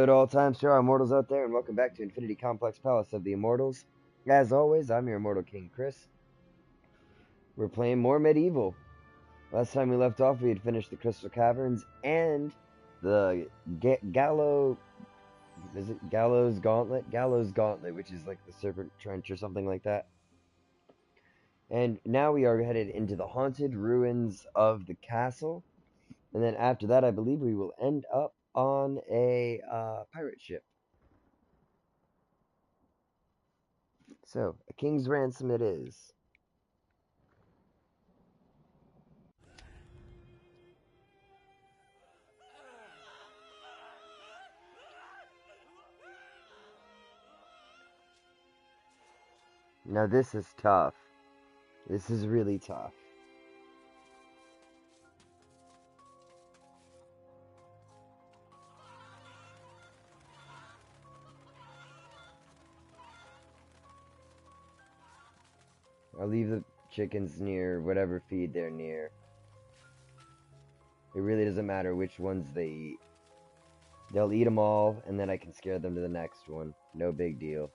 Good all times to our immortals out there, and welcome back to Infinity Complex Palace of the Immortals. As always, I'm your immortal king, Chris. We're playing more MediEvil. Last time we left off, we had finished the Crystal Caverns and the Gallows Gauntlet, which is like the Serpent Trench or something like that. And now we are headed into the haunted ruins of the castle. And then after that, I believe we will end up on a pirate ship. So, a king's ransom it is. Now this is tough. This is really tough. I'll leave the chickens near whatever feed they're near. It really doesn't matter which ones they eat. They'll eat them all, and then I can scare them to the next one. No big deal.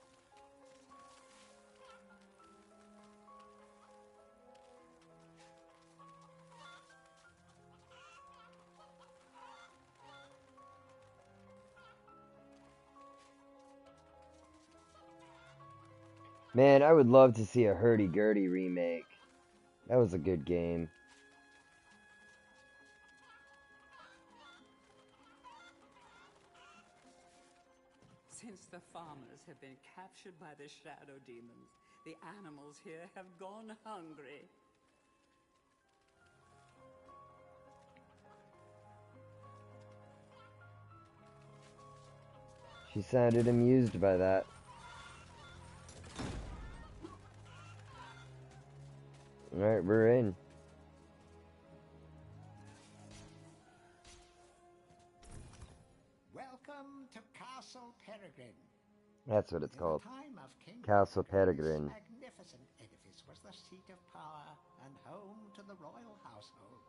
Man, I would love to see a hurdy-gurdy remake. That was a good game. Since the farmers have been captured by the shadow demons, the animals here have gone hungry. She sounded amused by that. Alright, we're in. Welcome to Castle Peregrine. That's what it's called. King Castle Peregrine. This magnificent edifice was the seat of power and home to the royal household.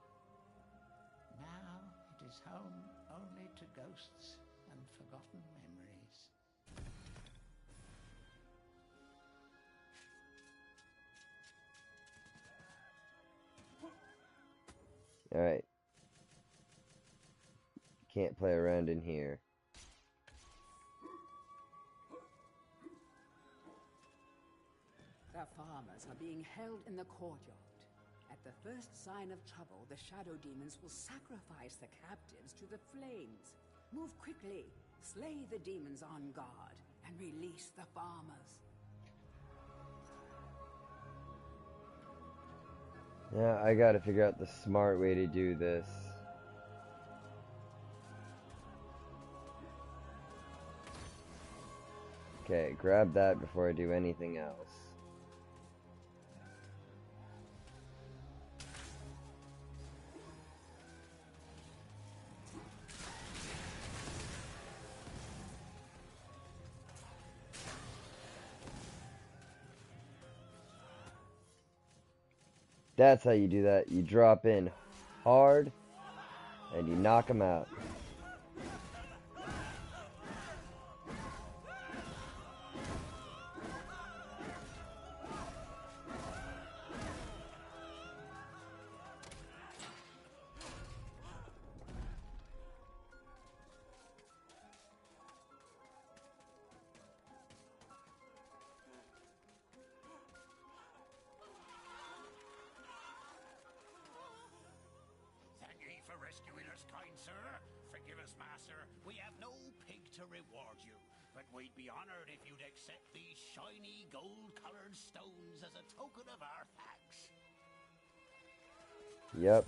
Now it is home only to ghosts and forgotten memories. Alright. Can't play around in here. The farmers are being held in the courtyard. At the first sign of trouble, the shadow demons will sacrifice the captives to the flames. Move quickly, slay the demons on guard, and release the farmers. Yeah, I gotta figure out the smart way to do this. Okay, grab that before I do anything else. That's how you do that. You drop in hard and you knock them out. For rescuing us, kind sir. Forgive us, master. We have no pig to reward you, but we'd be honored if you'd accept these shiny gold-colored stones as a token of our thanks. Yep.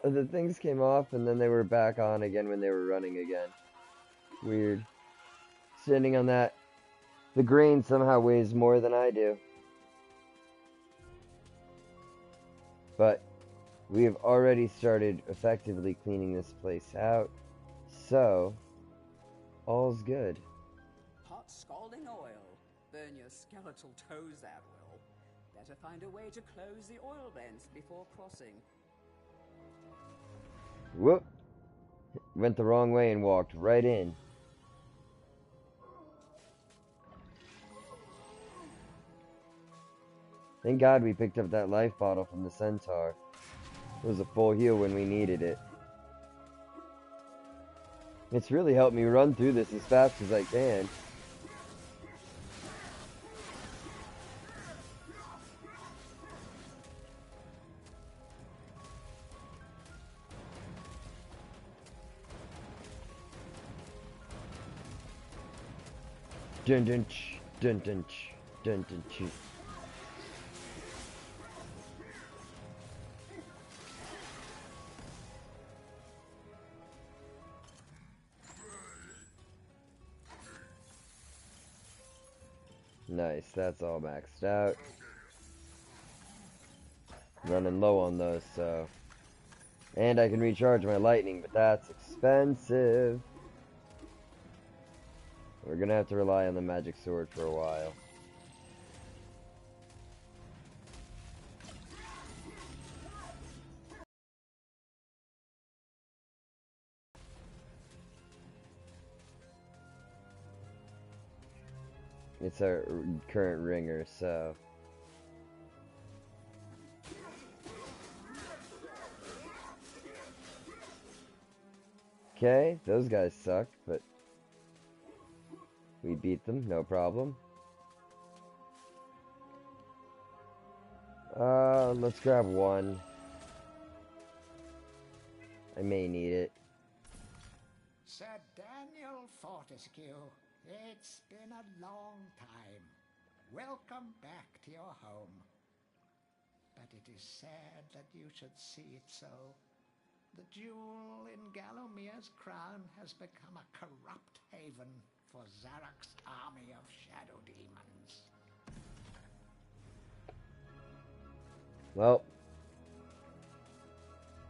The things came off and then they were back on again when they were running again. Weird. Standing on that. The grain somehow weighs more than I do. But we have already started effectively cleaning this place out, so all's good. Hot scalding oil. Burn your skeletal toes, that will. Better find a way to close the oil vents before crossing. Whoop. Went the wrong way and walked right in. Thank God we picked up that life bottle from the centaur. It was a full heal when we needed it. It's really helped me run through this as fast as I can. Dun dun ch, dun dun ch, dun dun ch. Nice, that's all maxed out. Running low on those, so. And I can recharge my lightning, but that's expensive. We're gonna have to rely on the magic sword for a while. It's our current ringer, so. Okay, those guys suck, but we beat them, no problem. Let's grab one. I may need it. Sir Daniel Fortescue, it's been a long time. Welcome back to your home. But it is sad that you should see it so. The jewel in Galomir's crown has become a corrupt haven for Zarok's army of shadow demons. Well,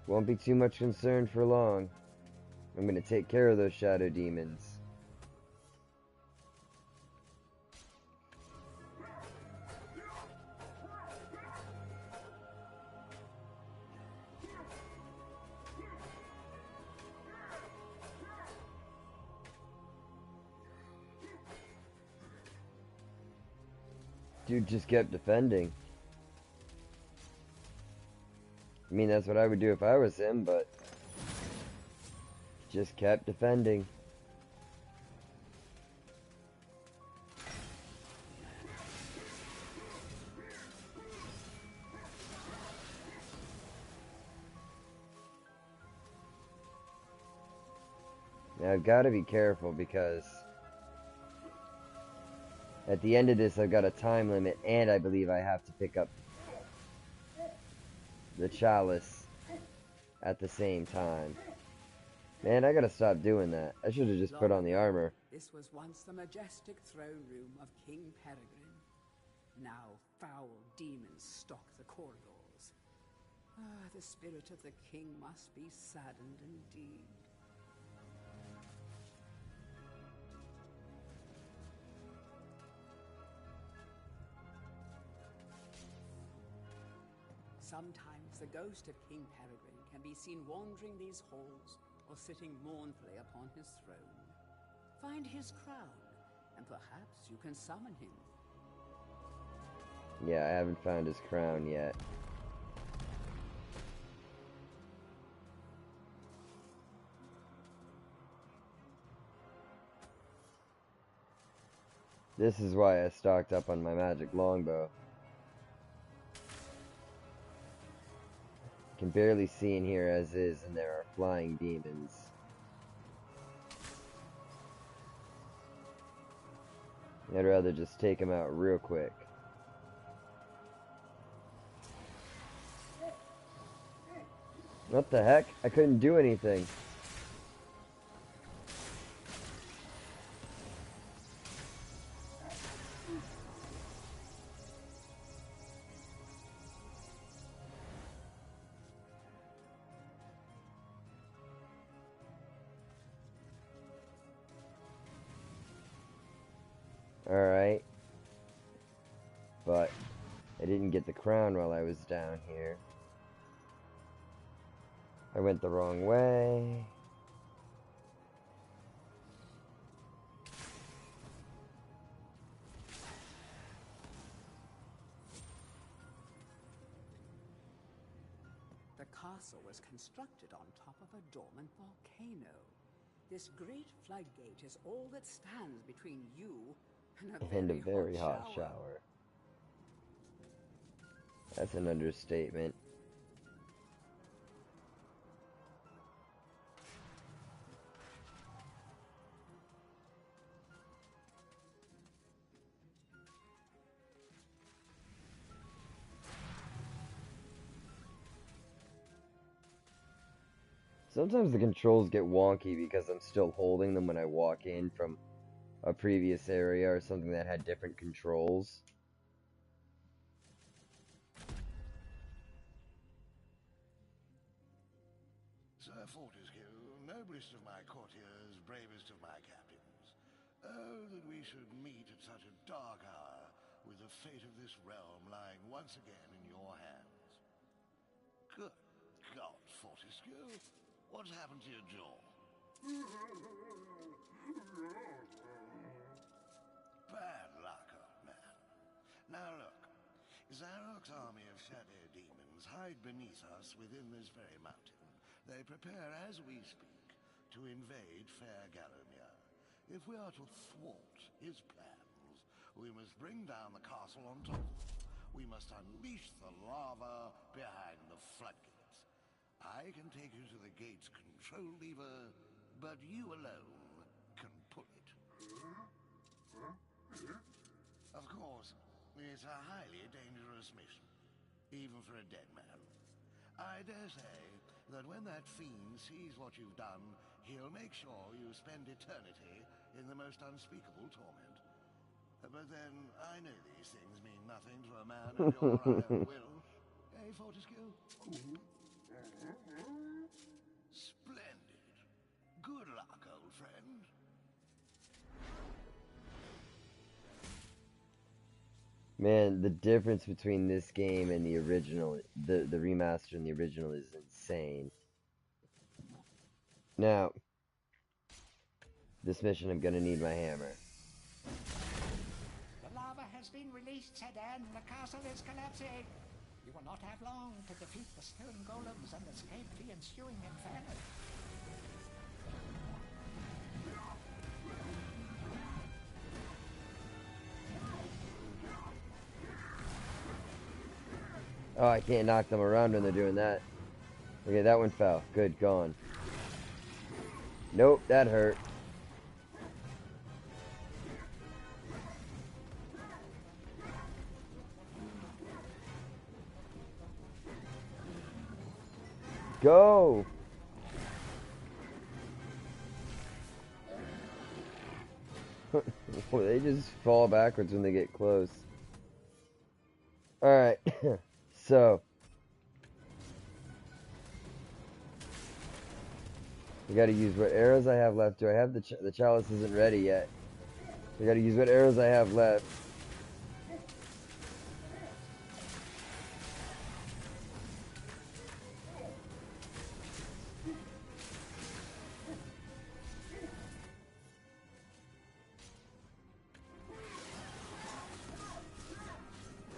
won't be too much concern for long. I'm gonna take care of those shadow demons. Dude just kept defending. I mean, that's what I would do if I was him, but just kept defending. Now I've got to be careful because at the end of this I've got a time limit and I believe I have to pick up the chalice at the same time. Man, I gotta stop doing that. I should have just put on the armor. This was once the majestic throne room of King Peregrine. Now foul demons stalk the corridors. Ah, the spirit of the king must be saddened indeed. Sometimes the ghost of King Peregrine can be seen wandering these halls or sitting mournfully upon his throne. Find his crown, and perhaps you can summon him. Yeah, I haven't found his crown yet. This is why I stocked up on my magic longbow. Can barely see in here as is, and there are flying demons. I'd rather just take them out real quick. What the heck? I couldn't do anything. Alright. But I didn't get the crown while I was down here. I went the wrong way. The castle was constructed on top of a dormant volcano. This great floodgate is all that stands between you and a very hot shower. That's an understatement. Sometimes the controls get wonky because I'm still holding them when I walk in from a previous area or something that had different controls. Sir Fortescue, noblest of my courtiers, bravest of my captains. Oh, that we should meet at such a dark hour, with the fate of this realm lying once again in your hands. Good God, Fortescue, what's happened to your jaw? Bad luck, old man. Now look, Zarok's army of shadow demons hide beneath us within this very mountain. They prepare as we speak to invade fair Gallowmere. If we are to thwart his plans, we must bring down the castle on top of them. We must unleash the lava behind the floodgates. I can take you to the gate's control lever, but you alone can pull it. Of course, it's a highly dangerous mission, even for a dead man. I dare say that when that fiend sees what you've done, he'll make sure you spend eternity in the most unspeakable torment. But then, I know these things mean nothing to a man of your iron will. Eh, Fortescue? Splendid. Good luck, old friend. Man, the difference between this game and the original, the remaster and the original is insane. Now, this mission I'm gonna need my hammer. The lava has been released, Sedan. The castle is collapsing. You will not have long to defeat the stone golems and escape the ensuing inferno. Oh, I can't knock them around when they're doing that. Okay, that one fell. Good, gone. Nope, that hurt. Go! Well, they just fall backwards when they get close. Alright, so. We gotta use what arrows I have left. Do I have the chalice isn't ready yet. We gotta use what arrows I have left.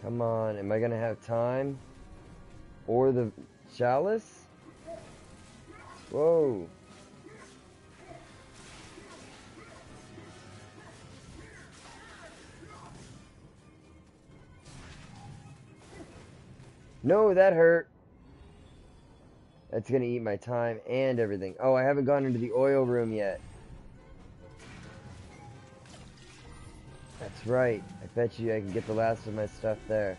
Come on, am I gonna have time? Or the chalice? Whoa. No, that hurt. That's gonna eat my time and everything. Oh, I haven't gone into the oil room yet. That's right. I bet you I can get the last of my stuff there.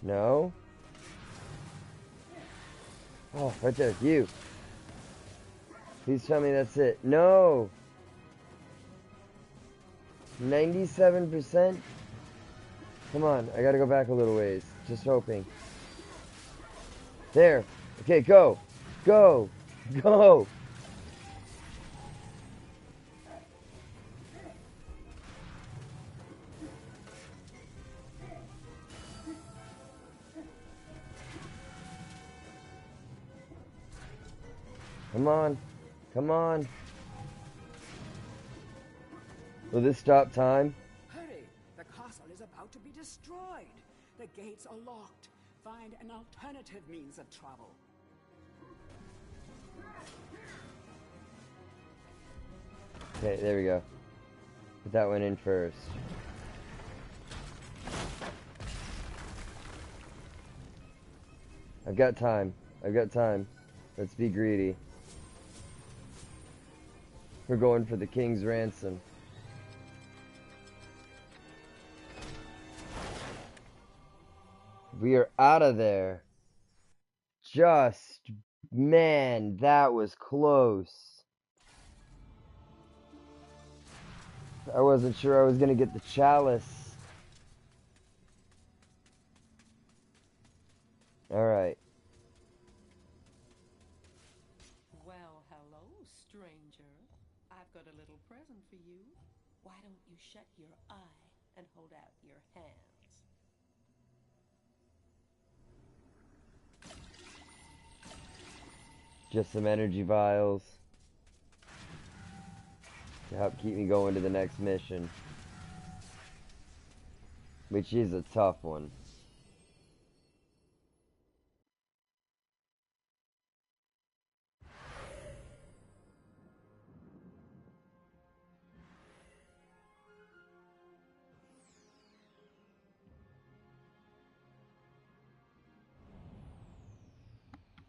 No? Oh, right there, you. Please tell me that's it. No! 97%? Come on, I gotta go back a little ways. Just hoping. There. Okay, go. Go. Go. Come on. Come on. Will this stop time? Hurry! The castle is about to be destroyed. The gates are locked. Find an alternative means of travel. Okay, there we go. Put that one in first. I've got time. I've got time. Let's be greedy. We're going for the king's ransom. We are out of there. Just, man, that was close. I wasn't sure I was going to get the chalice. Alright. Well, hello, stranger. I've got a little present for you. Why don't you shut your eye and hold out your hands? Just some energy vials to help keep me going to the next mission, which is a tough one.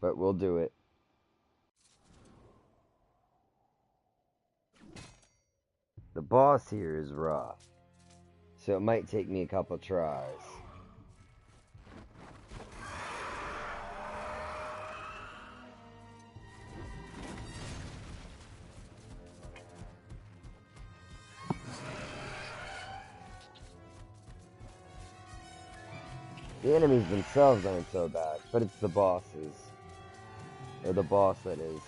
But we'll do it. The boss here is rough, so it might take me a couple tries. The enemies themselves aren't so bad, but it's the bosses. Or the boss, that is.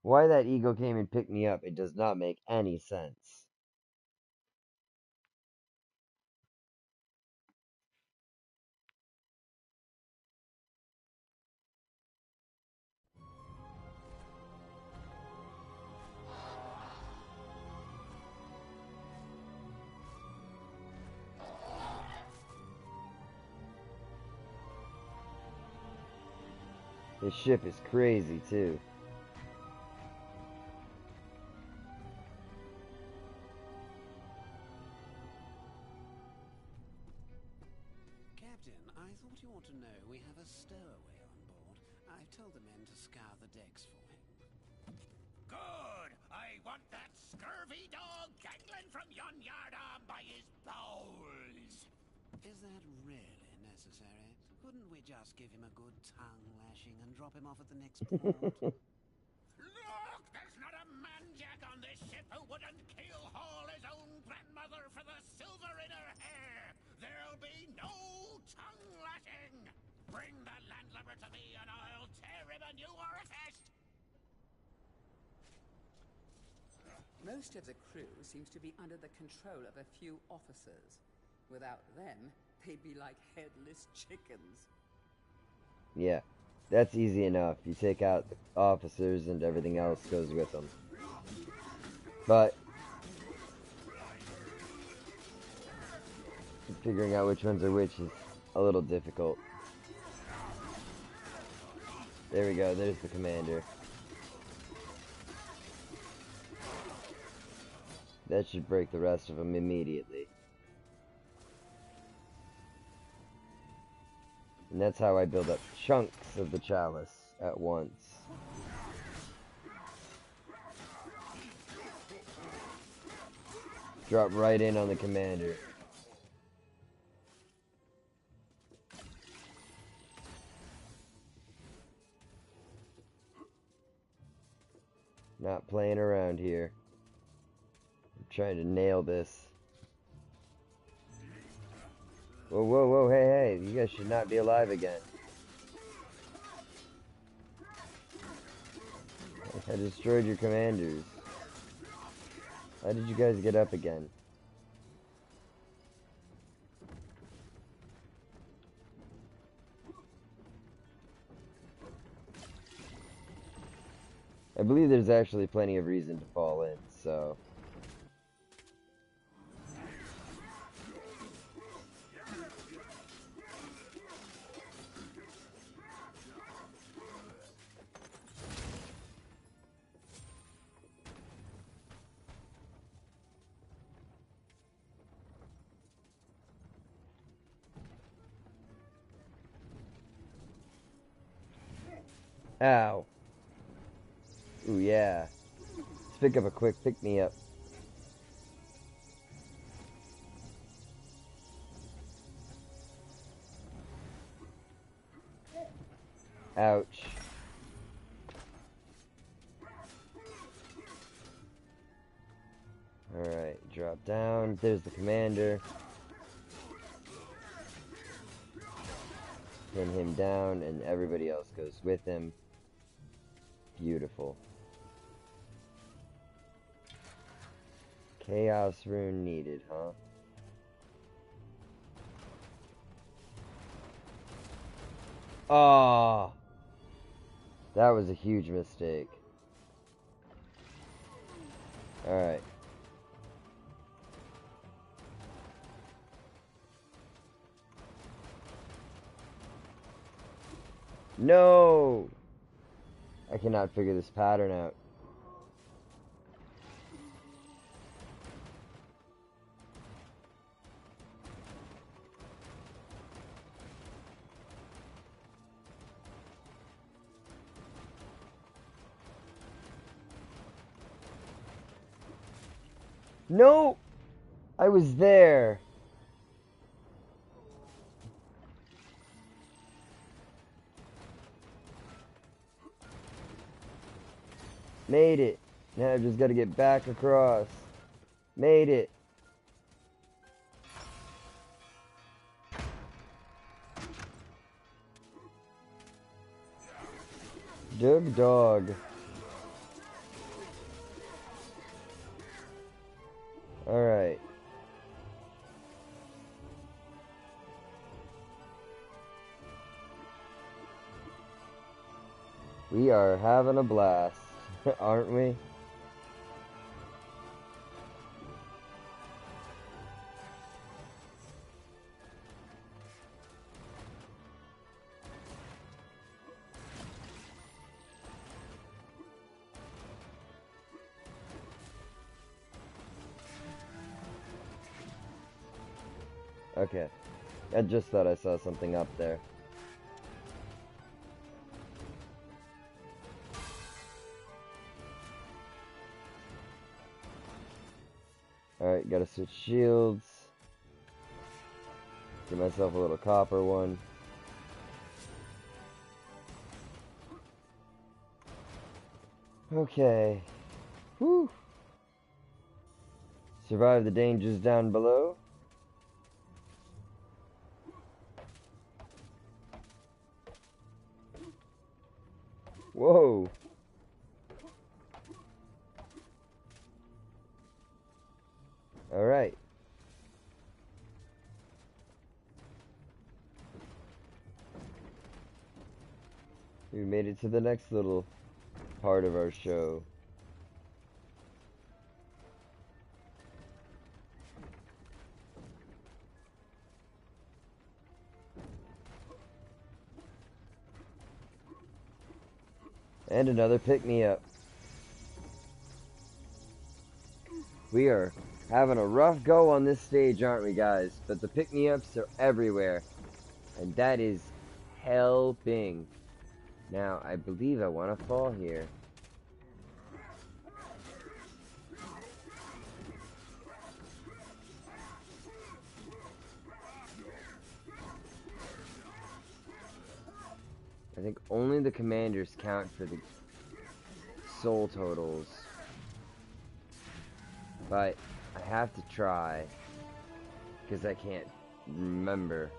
Why that eagle came and picked me up, it does not make any sense. This ship is crazy, too. Captain, I thought you ought to know we have a stowaway on board. I've told the men to scour the decks for him. Good! I want that scurvy dog dangling from yon yardarm by his bowels! Is that really necessary? Couldn't we just give him a good tongue lashing and drop him off at the next port? Look! There's not a man-jack on this ship who wouldn't keel-haul his own grandmother for the silver in her hair! There'll be no tongue lashing! Bring the landlubber to me and I'll tear him a new orifice! Most of the crew seems to be under the control of a few officers. Without them, they'd be like headless chickens. Yeah, that's easy enough. You take out the officers and everything else goes with them. But figuring out which ones are which is a little difficult. There we go, there's the commander. That should break the rest of them immediately. And that's how I build up chunks of the chalice at once. Drop right in on the commander. Not playing around here. I'm trying to nail this. Whoa, whoa, whoa, hey, hey, you guys should not be alive again. I destroyed your commanders. How did you guys get up again? I believe there's actually plenty of reason to fall in, so... Ow. Ooh, yeah. Let's pick up a quick pick-me-up. Ouch. Alright, drop down. There's the commander. Pin him down, and everybody else goes with him. Beautiful. Chaos rune needed, huh? Oh, that was a huge mistake. Alright. No! I cannot figure this pattern out. No! I was there! Made it. Now I've just got to get back across. Made it. Dog. Alright. We are having a blast, aren't we? Okay. I just thought I saw something up there. Alright, gotta switch shields. Get myself a little copper one. Okay. Whew. Survive the dangers down below. Whoa. Alright. We made it to the next little part of our show. And another pick-me-up. We are having a rough go on this stage, aren't we, guys? But the pick-me-ups are everywhere. And that is helping. Now, I believe I want to fall here. I think only the commanders count for the soul totals. But I have to try, because I can't remember.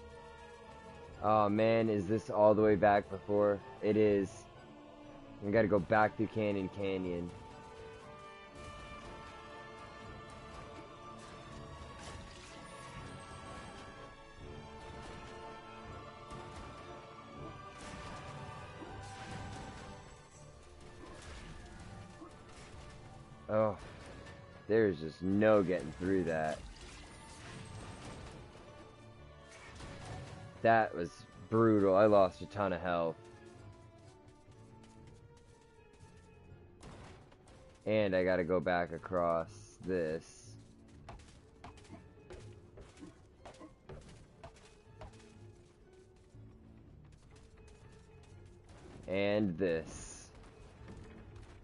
Oh man, is this all the way back before? It is. I gotta go back through Canyon Canyon. Oh, there's just no getting through that. That was brutal. I lost a ton of health. And I gotta go back across this. And this.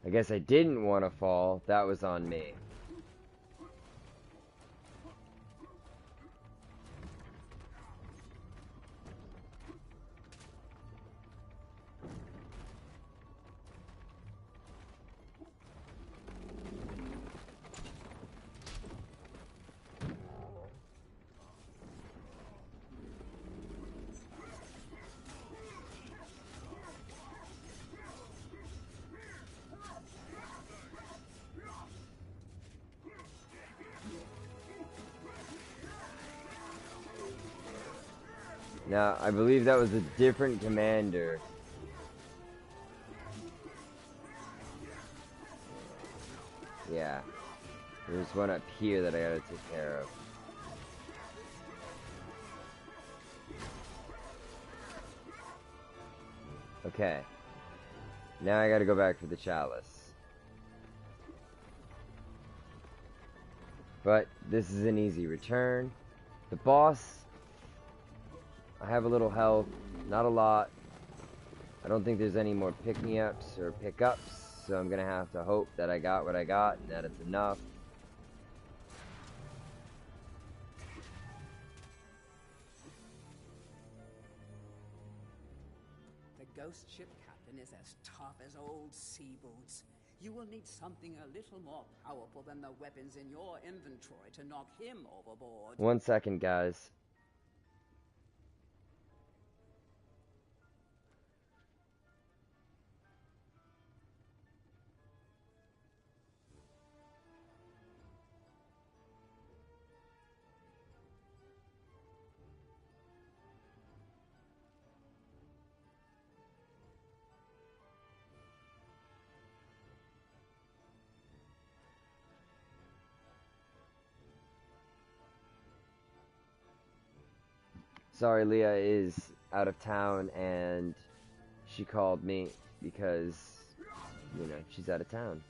I guess I didn't want to fall. That was on me. Now, I believe that was a different commander. Yeah. There's one up here that I gotta take care of. Okay. Now I gotta go back for the chalice. But this is an easy return. The boss, I have a little health, not a lot. I don't think there's any more pick-me-ups or pickups, so I'm gonna have to hope that I got what I got and that it's enough. The ghost ship captain is as tough as old sea boots. You will need something a little more powerful than the weapons in your inventory to knock him overboard. 1 second, guys. Sorry, Leah is out of town and she called me because, you know, she's out of town.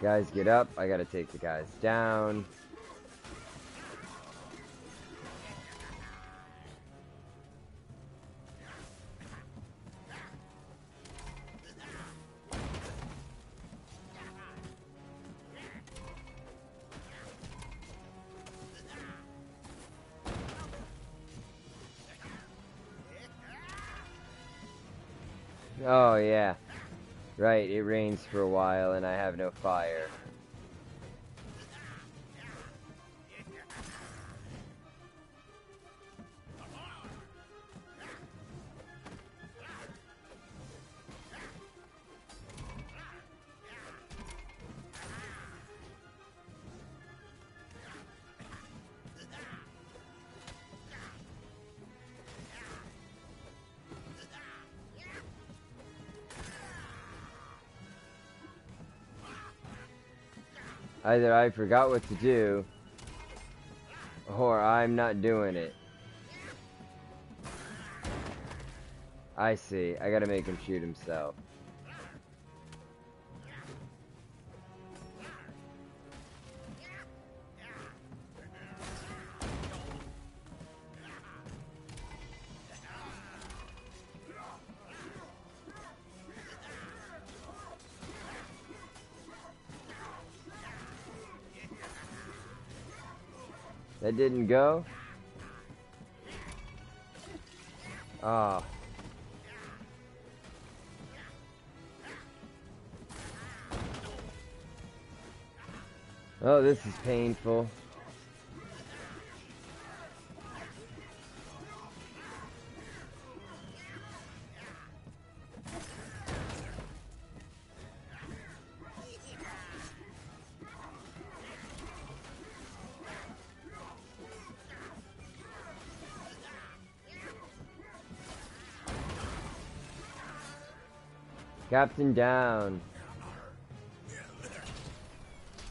Guys, get up. I gotta take the guys down. Oh, yeah. Right, it rains for a while and I have no fire. Either I forgot what to do, or I'm not doing it. I see. I gotta make him shoot himself. That didn't go? Ah. Oh, this is painful. Captain down.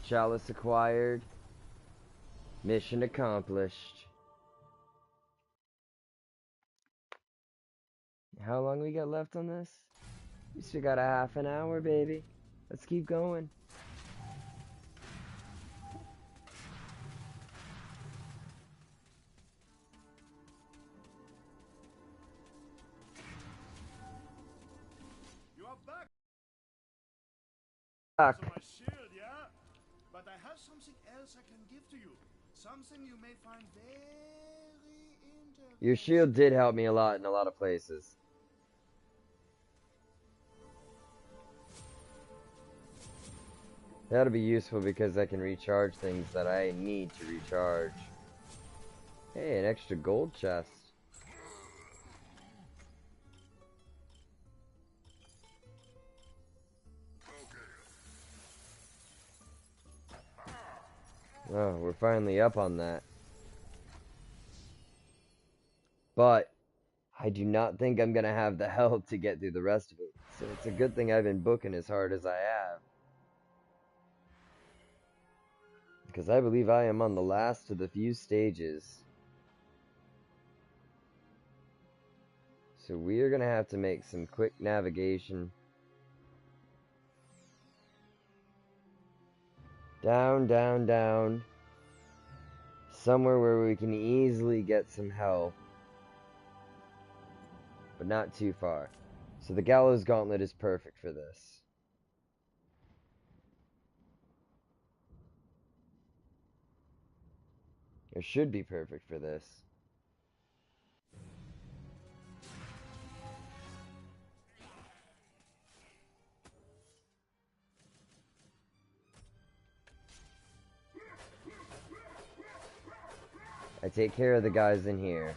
Chalice acquired. Mission accomplished. How long we got left on this? We still got a half an hour, baby. Let's keep going. You are back. Fuck. So my shield, yeah? But I have something else I can give to you. Something you may find very interesting. Your shield did help me a lot in a lot of places. That'll be useful because I can recharge things that I need to recharge. Hey, an extra gold chest. Oh, we're finally up on that. But I do not think I'm going to have the health to get through the rest of it. So it's a good thing I've been booking as hard as I have. Because I believe I am on the last of the few stages. So we are going to have to make some quick navigation. Down, down, down. Somewhere where we can easily get some health. But not too far. So the Gallows Gauntlet is perfect for this. It should be perfect for this. I take care of the guys in here.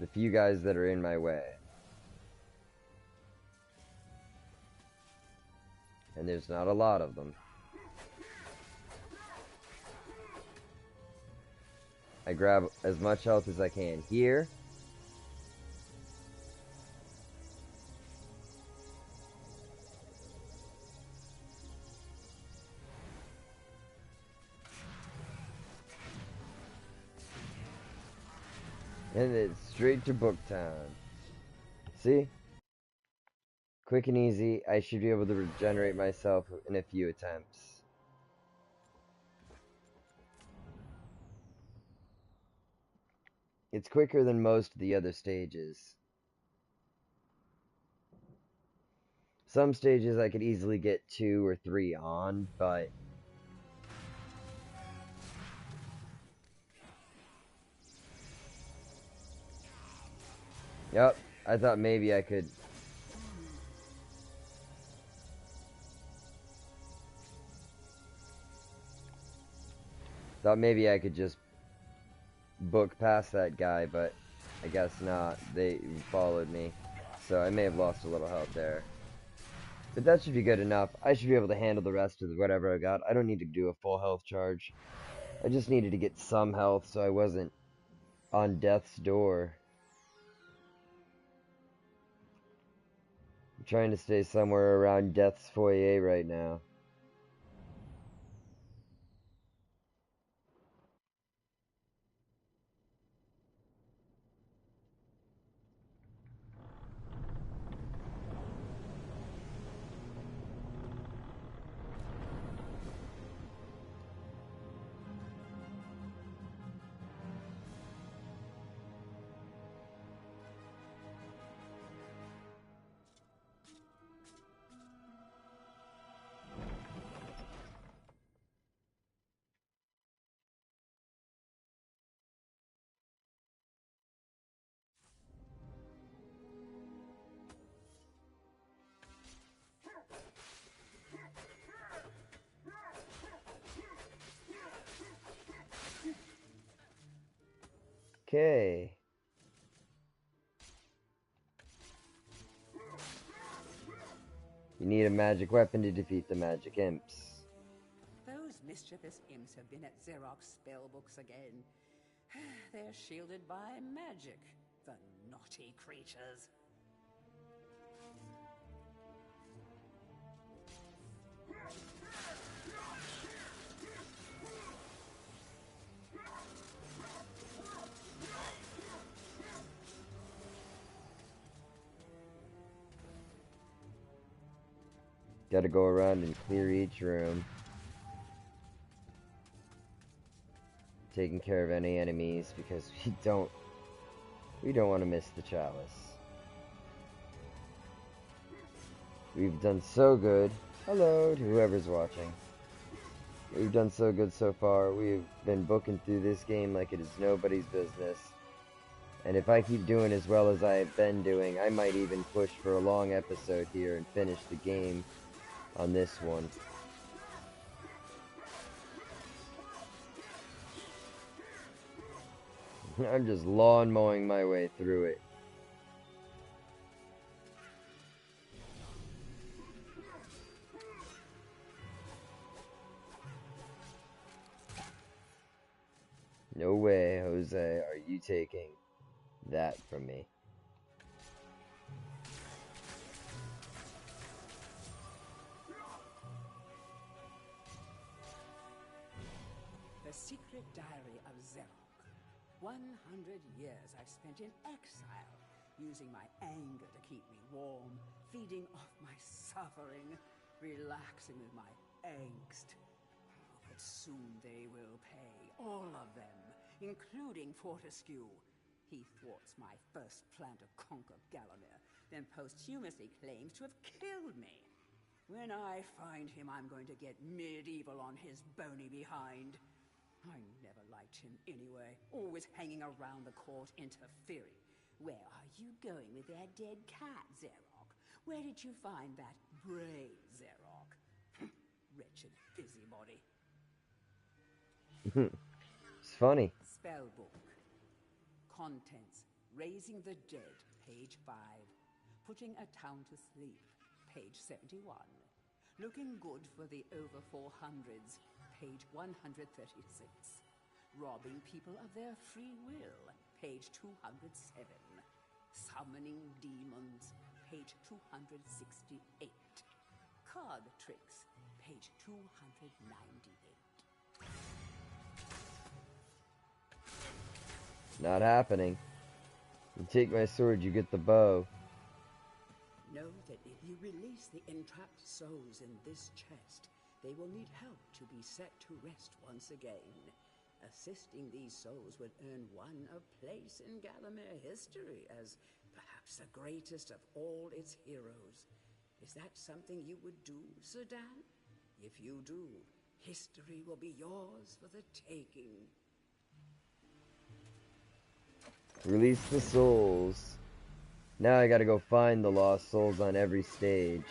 The few guys that are in my way. And there's not a lot of them. I grab as much health as I can here. And it's straight to Booktown. See? Quick and easy. I should be able to regenerate myself in a few attempts. It's quicker than most of the other stages. Some stages I could easily get 2 or 3 on, but yep, I thought maybe I could. Thought maybe I could just book past that guy, but I guess not. They followed me, so I may have lost a little health there. But that should be good enough. I should be able to handle the rest of whatever I got. I don't need to do a full health charge. I just needed to get some health so I wasn't on death's door. I'm trying to stay somewhere around death's foyer right now. Okay. You need a magic weapon to defeat the magic imps. Those mischievous imps have been at Xeroc's spellbooks again. They're shielded by magic, the naughty creatures. Gotta go around and clear each room. Taking care of any enemies because we don't want to miss the chalice. We've done so good. Hello to whoever's watching. We've done so good so far. We've been booking through this game like it is nobody's business. And if I keep doing as well as I've been doing, I might even push for a long episode here and finish the game on this one. I'm just lawn mowing my way through it. No way, Jose, are you taking that from me. The Secret Diary of Xeroc. 100 years I've spent in exile, using my anger to keep me warm, feeding off my suffering, relaxing with my angst. But soon they will pay, all of them, including Fortescue. He thwarts my first plan to conquer Gallowmere, then posthumously claims to have killed me. When I find him, I'm going to get MediEvil on his bony behind. I never liked him anyway, always hanging around the court interfering. Where are you going with that dead cat, Xeroc? Where did you find that brave Xeroc? Wretched busybody. It's funny. Spellbook. Contents. Raising the Dead, page 5. Putting a Town to Sleep, page 71. Looking Good for the Over 400s, page 136. Robbing People of Their Free Will, page 207. Summoning Demons, page 268. Card Tricks, page 298. Not happening. You take my sword, you get the bow. Know that if you release the entrapped souls in this chest, they will need help to be set to rest once again. Assisting these souls would earn one a place in Gallowmere history as perhaps the greatest of all its heroes. Is that something you would do, Sedan? If you do, history will be yours for the taking. Release the souls. Now I gotta go find the lost souls on every stage.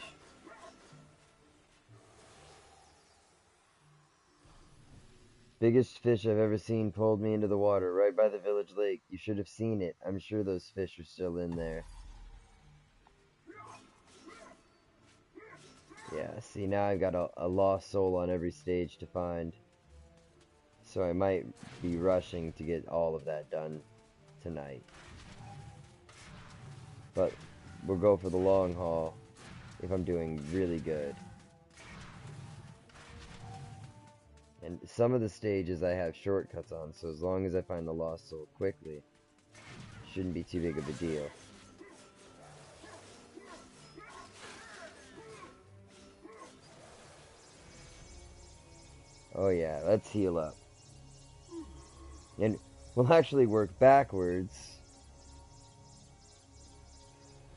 Biggest fish I've ever seen pulled me into the water right by the village lake. You should have seen it. I'm sure those fish are still in there. Yeah, see, now I've got a lost soul on every stage to find. So I might be rushing to get all of that done tonight. But we'll go for the long haul if I'm doing really good. And some of the stages I have shortcuts on, so as long as I find the lost soul quickly, shouldn't be too big of a deal. Oh yeah, let's heal up. And we'll actually work backwards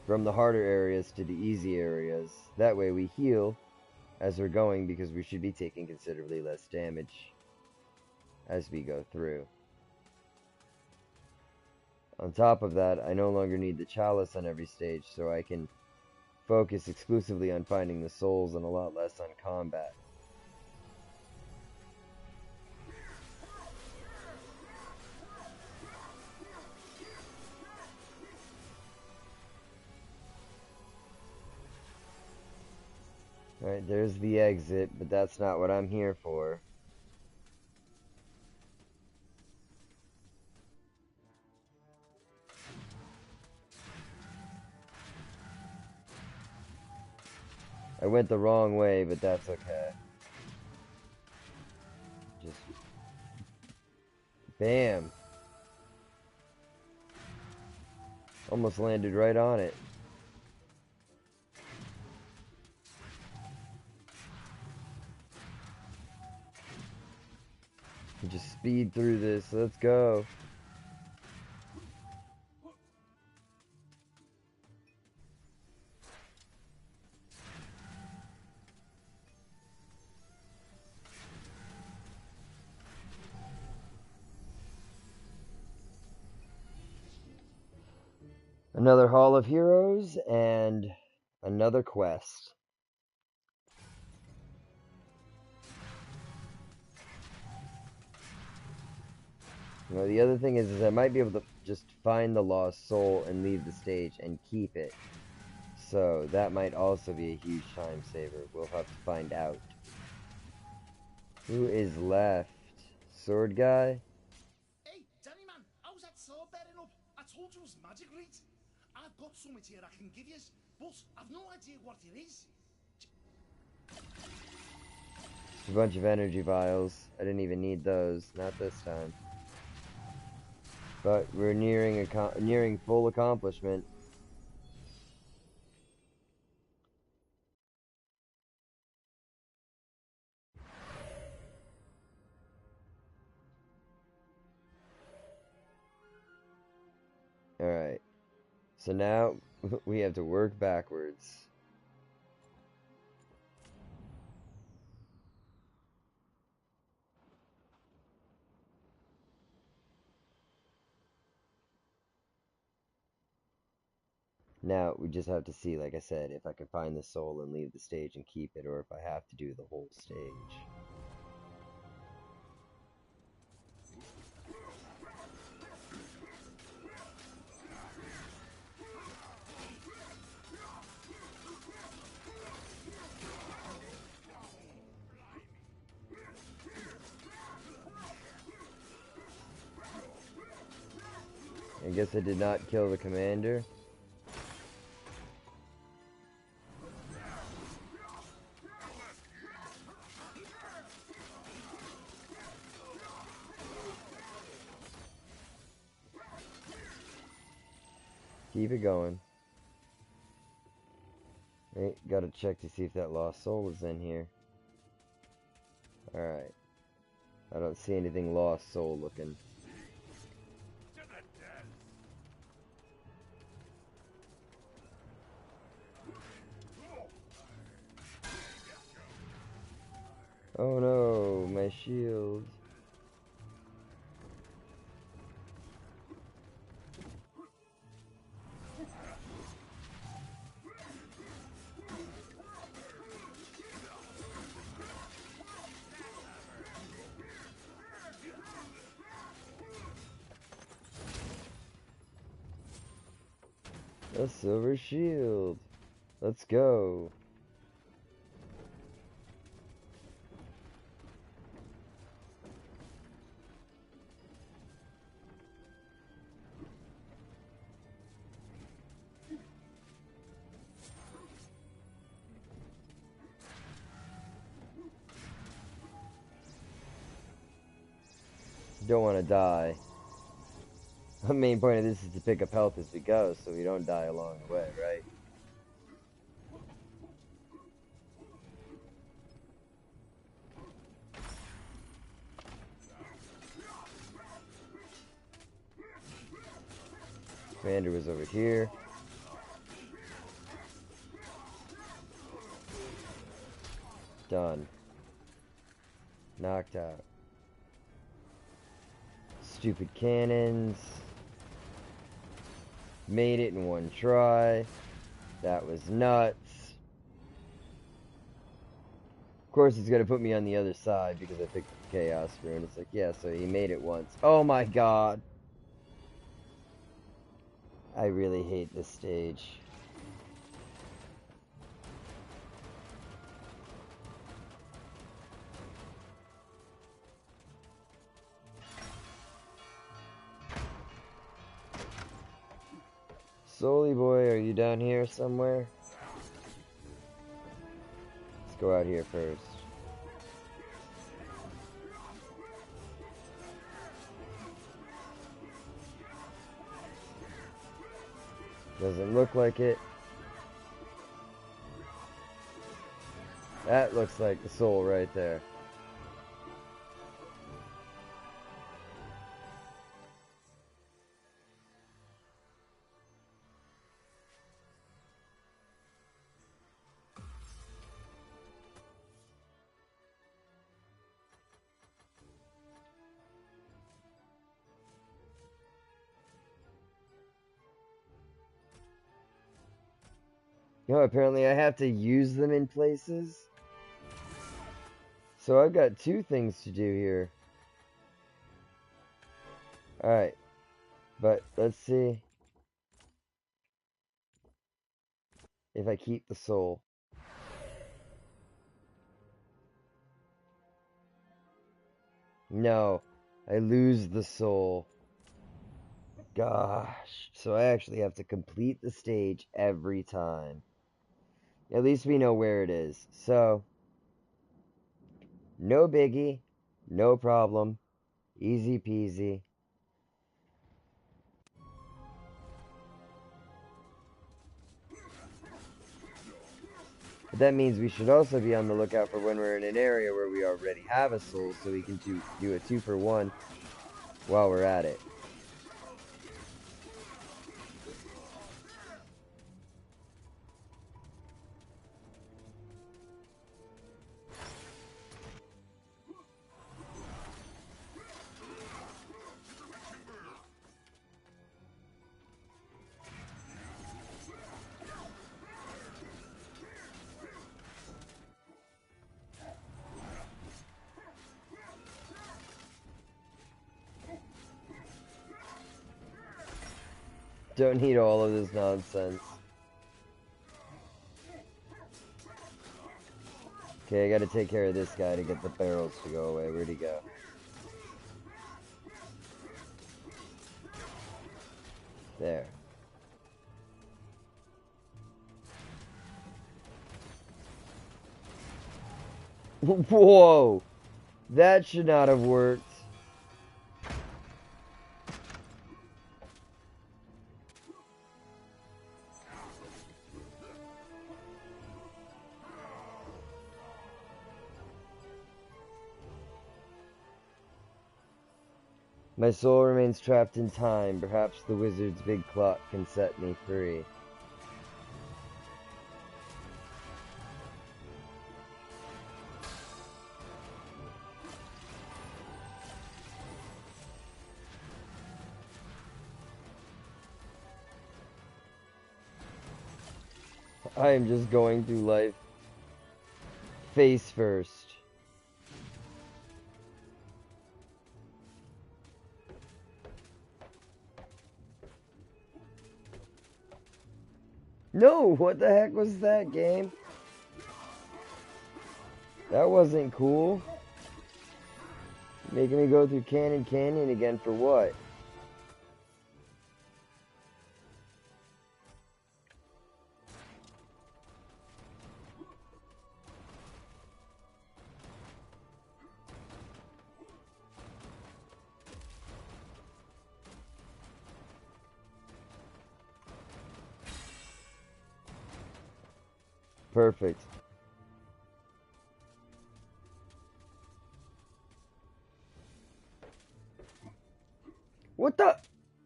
from the harder areas to the easy areas. That way we heal as we're going, because we should be taking considerably less damage as we go through. On top of that, I no longer need the chalice on every stage, so I can focus exclusively on finding the souls and a lot less on combat. Alright, there's the exit, but that's not what I'm here for. I went the wrong way, but that's okay. Just... Bam! Almost landed right on it. Just speed through this. Let's go. Another Hall of Heroes and another quest. You know, the other thing is I might be able to just find the lost soul and leave the stage and keep it. So that might also be a huge time saver. We'll have to find out. Who is left? Sword guy? Hey, Danny man, how's that sword bearing up? I told you it was magic, right? I've got something here I can give you, but I've no idea what it is. A bunch of energy vials. I didn't even need those. Not this time. But we're nearing full accomplishment. Alright. So now we have to work backwards. Now, we just have to see, like I said, if I can find the soul and leave the stage and keep it, or if I have to do the whole stage. I guess I did not kill the commander. Keep it going. Right, gotta check to see if that lost soul is in here. Alright. I don't see anything lost soul looking. Oh no, my shield. A silver shield. Let's go. Don't want to die. The main point of this is to pick up health as we go, so we don't die along the way, right? Commander was over here. Done. Knocked out. Stupid cannons. Made it in one try. That was nuts. Of course, it's gonna put me on the other side because I picked the Chaos Rune. It's like, yeah, so he made it once. Oh my god. I really hate this stage. Soully boy, are you down here somewhere? Let's go out here first. Doesn't look like it. That looks like the soul right there. You know, apparently I have to use them in places. So I've got two things to do here. Alright. But let's see if I keep the soul. No. I lose the soul. Gosh. So I actually have to complete the stage every time. At least we know where it is. So, no biggie. No problem. Easy peasy. But that means we should also be on the lookout for when we're in an area where we already have a soul, so we can do a 2-for-1 while we're at it. Don't need all of this nonsense. Okay, I gotta take care of this guy to get the barrels to go away. Where'd he go? There. Whoa! That should not have worked. My soul remains trapped in time. Perhaps the wizard's big clock can set me free. I am just going through life face first. No, what the heck was that, game? That wasn't cool. Making me go through Cannon Canyon again for what? Perfect. What the?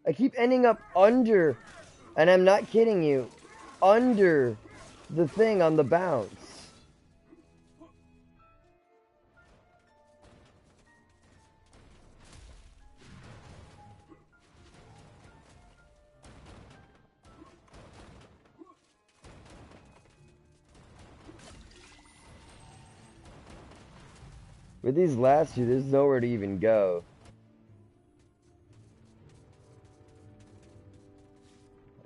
I keep ending up under, and I'm not kidding you, under the thing on the bounce. With these last two, there's nowhere to even go.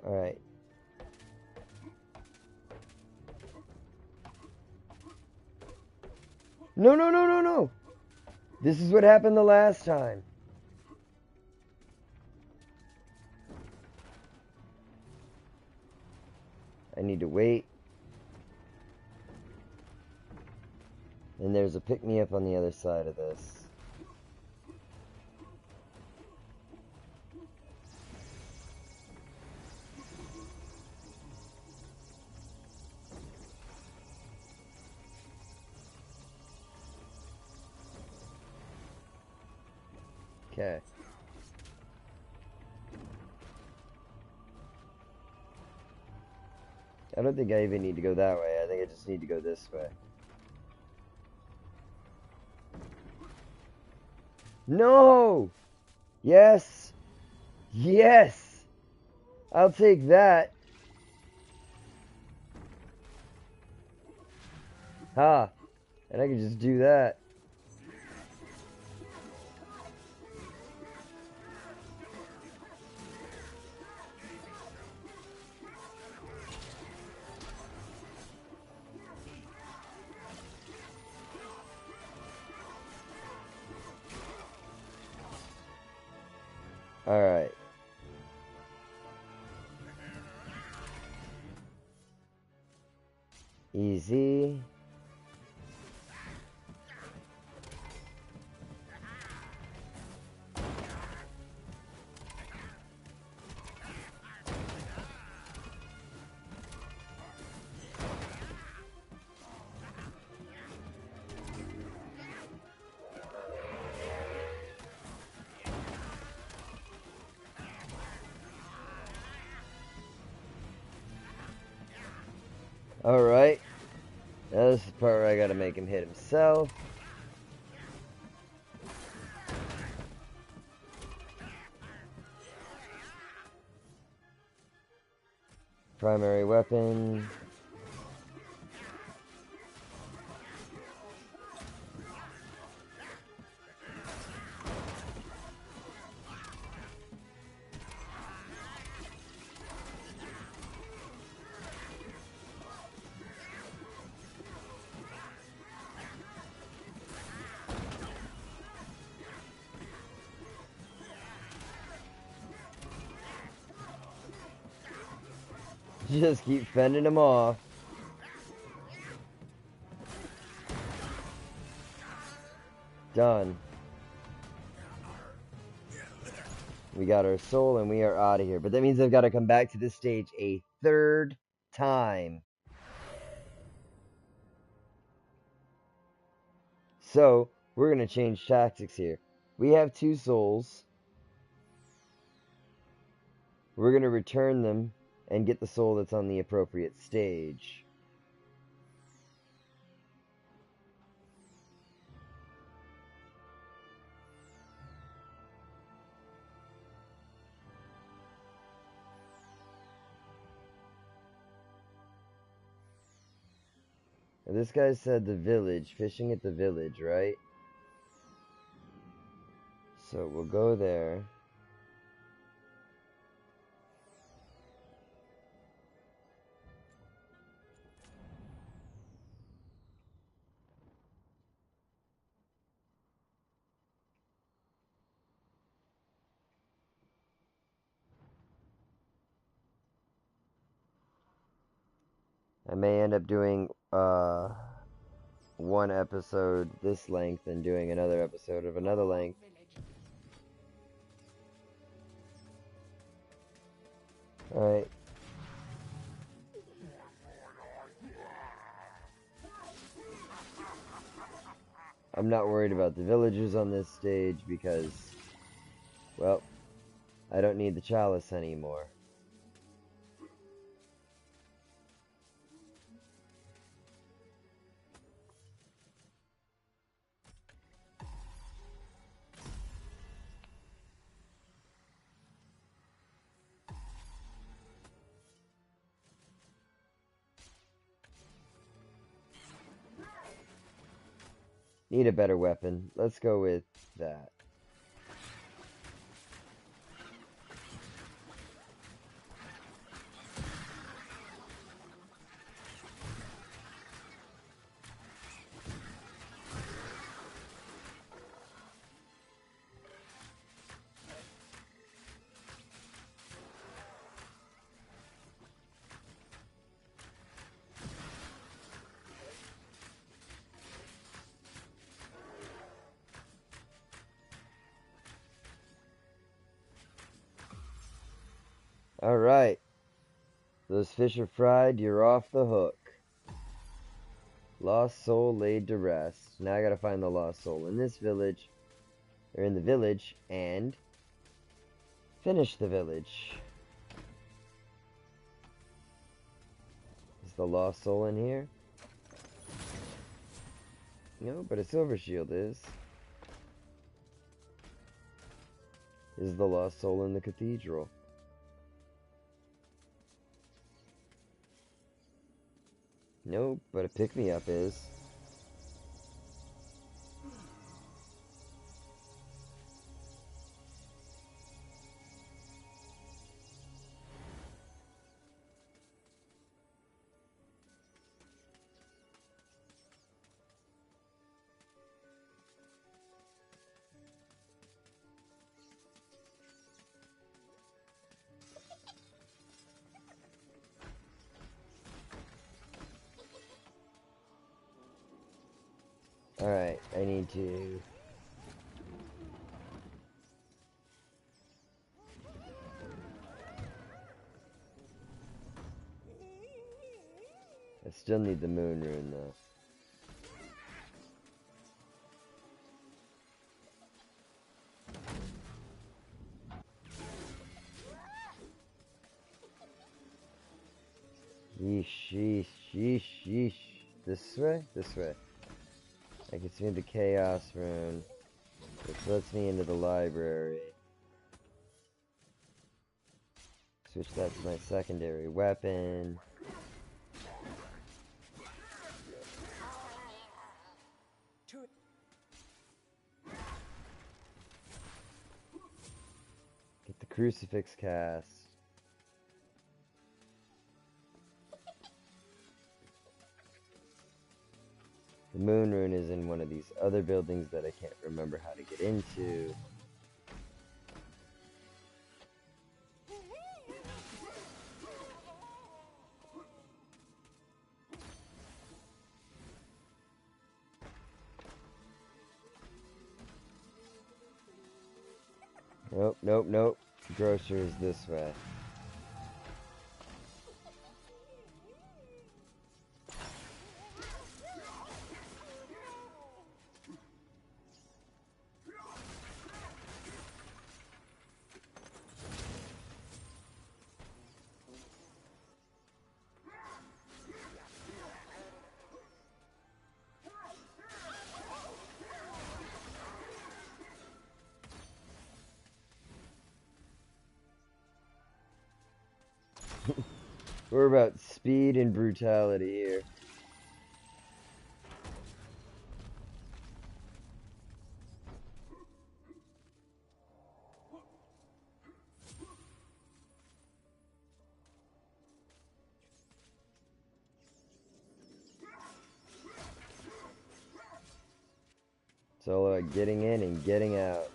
Alright. No, no, no, no, no! This is what happened the last time. I need to wait. And there's a pick-me-up on the other side of this. Okay. I don't think I even need to go that way. I think I just need to go this way. No! Yes! Yes! I'll take that. Ha! And I can just do that. Alright. Easy. Alright. Now this is the part where I gotta make him hit himself. Primary weapon. Just keep fending him off. Done. We got our soul and we are out of here. But that means I've got to come back to this stage a third time. So, we're going to change tactics here. We have 2 souls. We're going to return them and get the soul that's on the appropriate stage. Now, this guy said the village, fishing at the village, right? So we'll go there. I may end up doing one episode this length and doing another episode of another length. Alright. I'm not worried about the villagers on this stage because, well, I don't need the chalice anymore. Need a better weapon. Let's go with that. Alright. Those fish are fried, you're off the hook. Lost soul laid to rest. Now I gotta find the lost soul in this village, or in the village, and finish the village. Is the lost soul in here? No, but a silver shield is. Is the lost soul in the cathedral? Nope, but a pick-me-up is. Alright, I need to... I still need the moon rune though. Yeesh, yeesh, yeesh, yeesh. This way? This way. I can see the chaos rune, which lets me into the library. Switch that to my secondary weapon. Get the crucifix cast. The moon rune is in one of these other buildings that I can't remember how to get into. Nope, nope, nope. The grocer is this way. We're about speed and brutality here. It's all about getting in and getting out.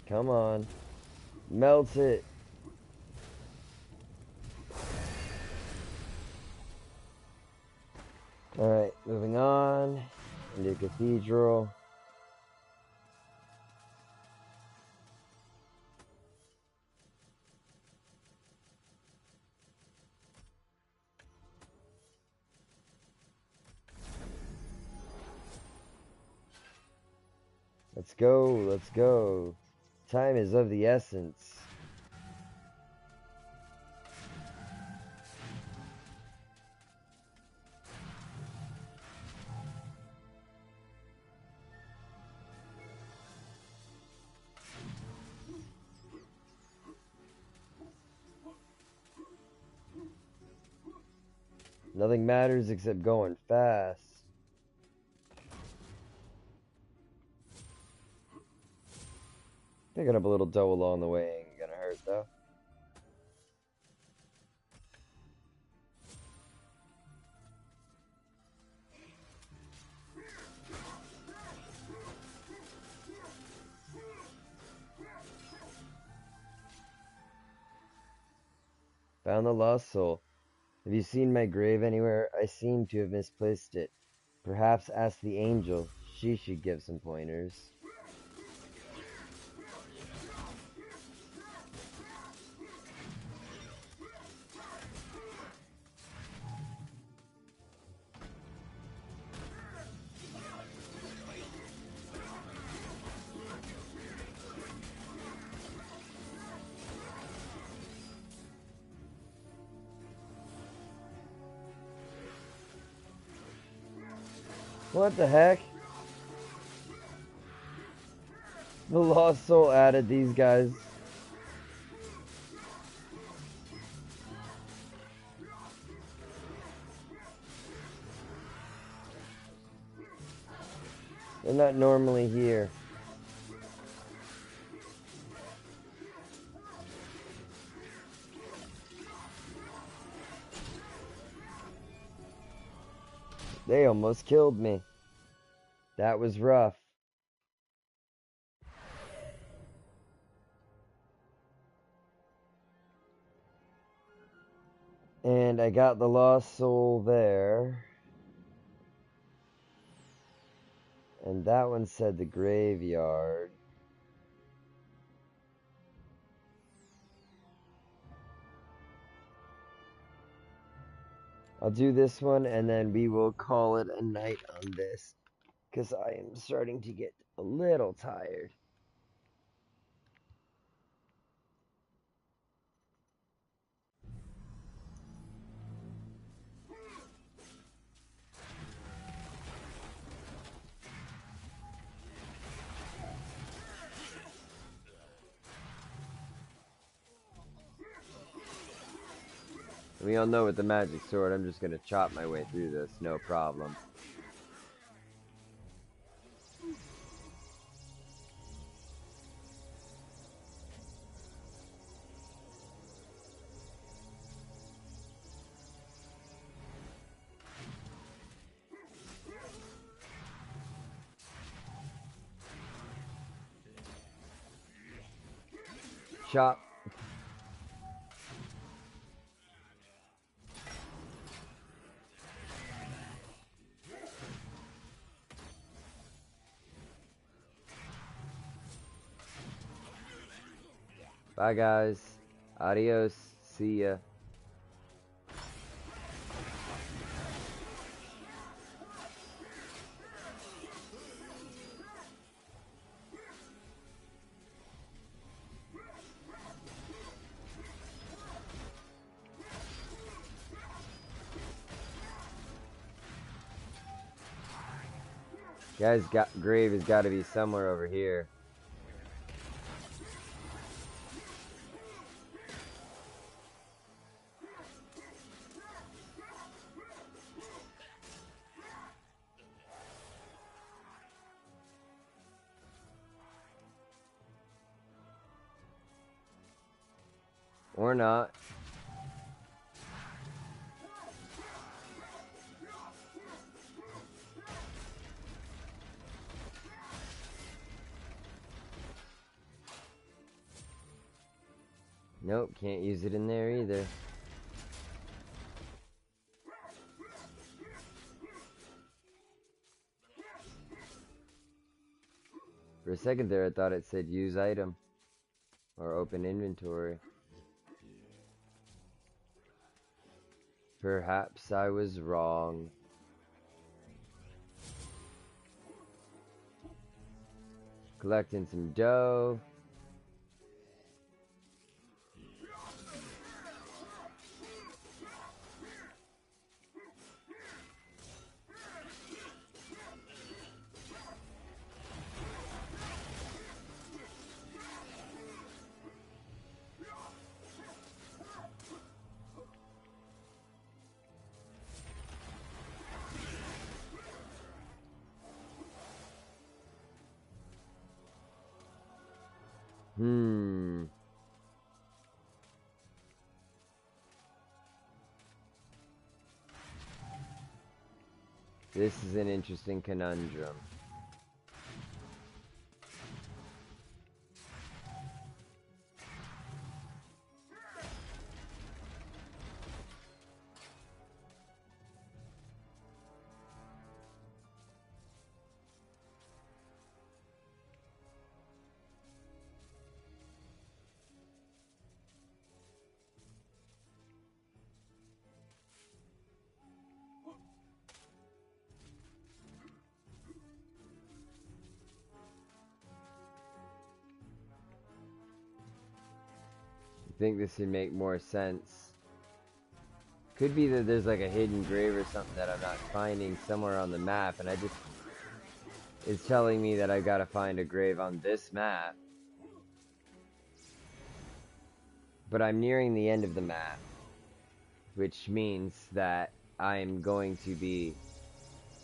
Come on. Melt it. Alright, moving on. Into cathedral. Let's go, let's go. Time is of the essence. Nothing matters except going fast. Picking up a little dough along the way ain't gonna hurt though. Found the lost soul. Have you seen my grave anywhere? I seem to have misplaced it. Perhaps ask the angel. She should give some pointers. What the heck? The lost soul added these guys. They're not normally here. They almost killed me. That was rough. And I got the lost soul there. And that one said the graveyard. I'll do this one and then we will call it a night on this. Because I am starting to get a little tired. We all know with the magic sword, I'm just going to chop my way through this, no problem. Chop. Bye guys. Adios. See ya. Guy's grave has got to be somewhere over here. Or not. Nope, can't use it in there either. For a second there, I thought it said use item. Or open inventory. Perhaps I was wrong. Collecting some dough. This is an interesting conundrum. think this would make more sense. Could be that there's like a hidden grave or something that I'm not finding somewhere on the map, and it's telling me that I've got to find a grave on this map. But I'm nearing the end of the map, which means that I'm going to be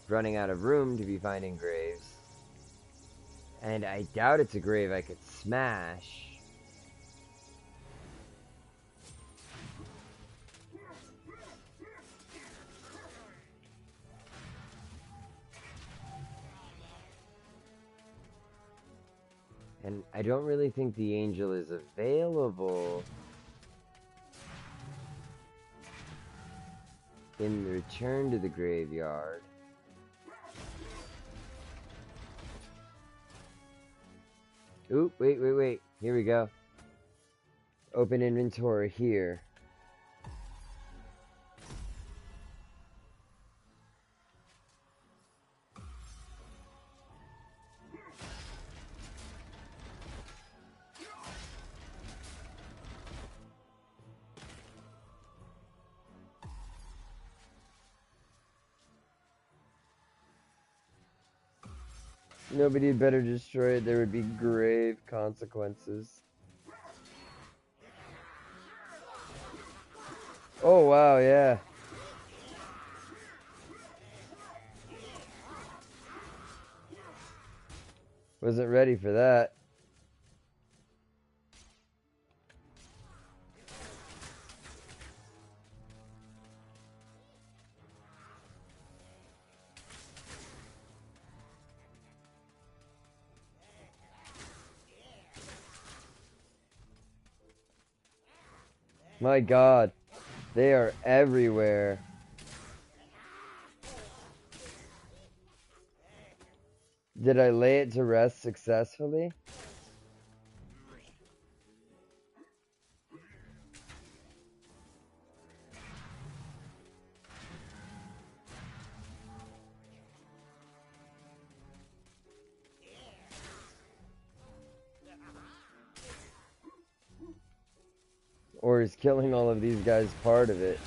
running out of room to be finding graves. And I doubt it's a grave I could smash. And I don't really think the angel is available in the return to the graveyard. Oop, wait. Here we go. Open inventory here. Nobody had better destroy it. There would be grave consequences. Oh, wow, yeah. Wasn't ready for that. My God, they are everywhere. Did I lay it to rest successfully? Or is killing all of these guys part of it?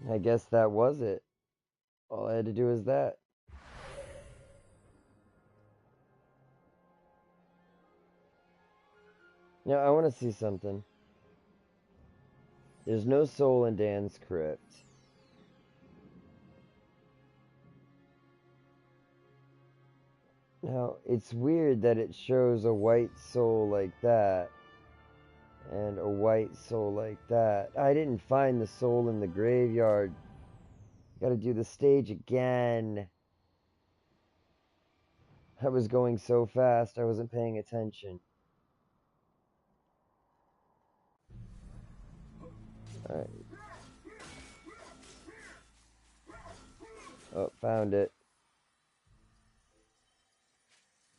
I guess that was it. All I had to do was that. Now, I want to see something. There's no soul in Dan's crypt. Now, it's weird that it shows a white soul like that and a white soul like that. I didn't find the soul in the graveyard. Gotta do the stage again. I was going so fast, I wasn't paying attention. Alright. Oh, found it.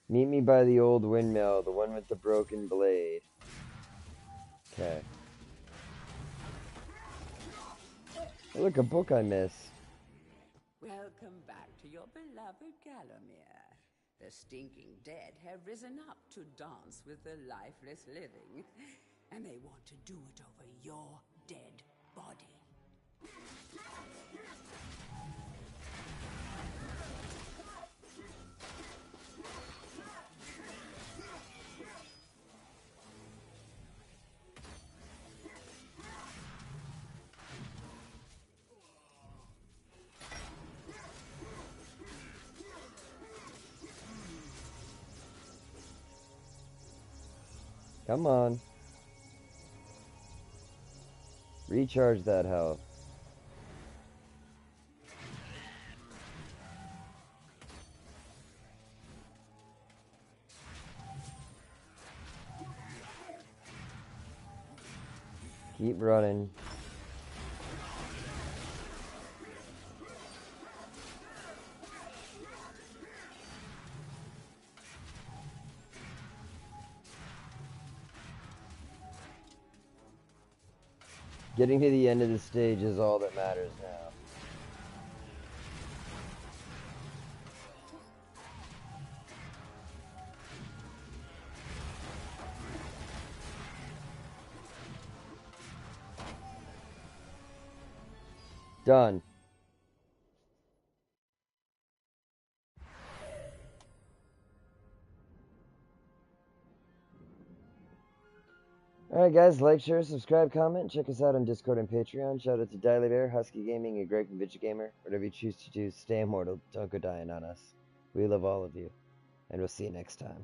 Meet me by the old windmill, the one with the broken blade. Okay. Oh, look, a book I missed. Welcome back to your beloved Gallowmere. The stinking dead have risen up to dance with the lifeless living, and they want to do it over your dead body. Come on. Recharge that health. Keep running. Getting to the end of the stage is all that matters now. Done. Alright guys, like, share, subscribe, comment, check us out on Discord and Patreon. Shout out to Diley Bear, Husky Gaming, and Greg from VidgetGamer. Whatever you choose to do, stay immortal, don't go dying on us. We love all of you, and we'll see you next time.